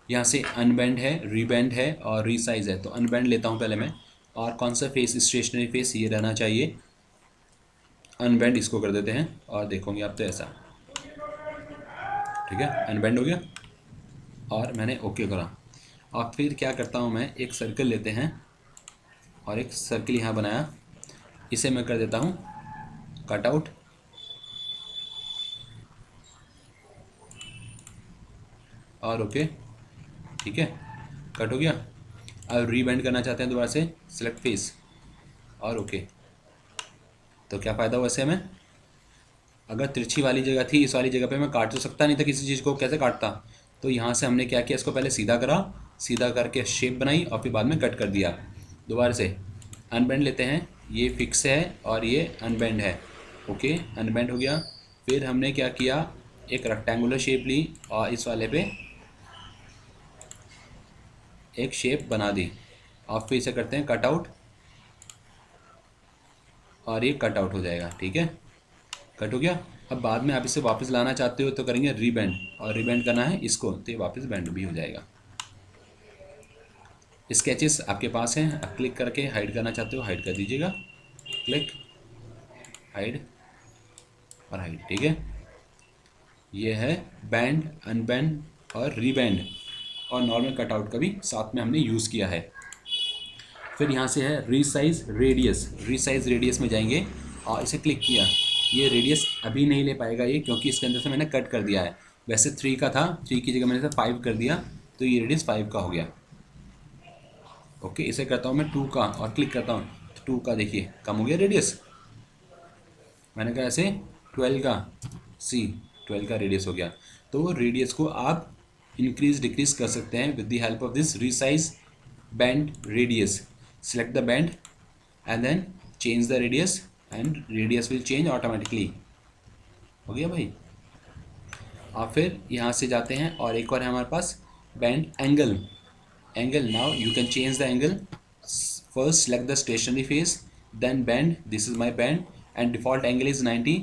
यहाँ से अनबेंड है, रीबेंड है और रीसाइज है। तो अनबेंड लेता हूँ पहले मैं, और कौन सा फेस, स्टेशनरी फेस ये रहना चाहिए। अनबेंड इसको कर देते हैं और देखोगे आप तो ऐसा, ठीक है, अनबेंड हो गया और मैंने ओके करा। और फिर क्या करता हूँ मैं, एक सर्कल लेते हैं और एक सर्कल यहाँ बनाया, इसे मैं कर देता हूँ कट आउट और ओके, ठीक है, कट हो गया। अब रीबेंड करना चाहते हैं दोबारा से, सिलेक्ट फेस और ओके। तो क्या फ़ायदा हुआ इससे हमें, अगर तिरछी वाली जगह थी, इस वाली जगह पे मैं काट तो सकता नहीं था किसी चीज़ को, कैसे काटता। तो यहाँ से हमने क्या किया, इसको पहले सीधा करा, सीधा करके शेप बनाई और फिर बाद में कट कर दिया। दोबारा से अनबेंड लेते हैं, ये फिक्स है और ये अनबेंड है, ओके, अनबेंड हो गया। फिर हमने क्या किया, एक रेक्टेंगुलर शेप ली और इस वाले पे एक शेप बना दी और फिर इसे करते हैं कट आउट और ये कट आउट हो जाएगा, ठीक है, कट हो गया। अब बाद में आप इसे वापस लाना चाहते हो तो करेंगे रीबेंड, और रीबेंड करना है इसको तो ये वापस बेंड भी हो जाएगा। स्केचेस आपके पास हैं, आप क्लिक करके हाइड करना चाहते हो हाइड कर दीजिएगा, क्लिक, हाइड और हाइड, ठीक है। ये है बैंड, अनबैंड और रीबैंड, और नॉर्मल कटआउट का भी साथ में हमने यूज़ किया है। फिर यहाँ से है रीसाइज रेडियस, रीसाइज रेडियस में जाएंगे और इसे क्लिक किया। ये रेडियस अभी नहीं ले पाएगा ये, क्योंकि इसके अंदर से मैंने कट कर दिया है। वैसे 3 का था, 3 की जगह मैंने इसे 5 कर दिया, तो ये रेडियस 5 का हो गया। ओके, इसे करता हूँ मैं 2 का और क्लिक करता हूँ, तो 2 का देखिए कम हो गया रेडियस। मैंने कहा ऐसे 12 का, सी 12 का रेडियस हो गया। तो रेडियस को आप इंक्रीज डिक्रीज कर सकते हैं with the help of this resize band radius. Select the band and then change the radius and radius will change automatically. हो गया भाई। और फिर यहाँ से जाते हैं और एक और है हमारे pass band angle. Angle, now you can change the angle. First select the stationary face, then bend, this is my bend and default angle is 90,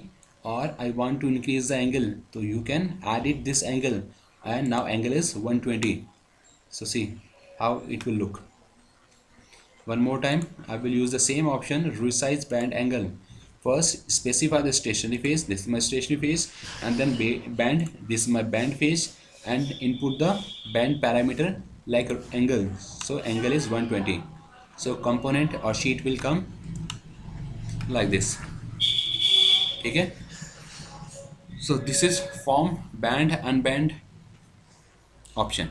or I want to increase the angle, so you can add it this angle, and now angle is 120. So see how it will look. One more time I will use the same option, resize band angle. First specify the stationary face, this is my stationary face, and then band, this is my band face, and input the band parameter like angle, so angle is 120. So component or sheet will come like this, ठीक है। So this is form band unband option.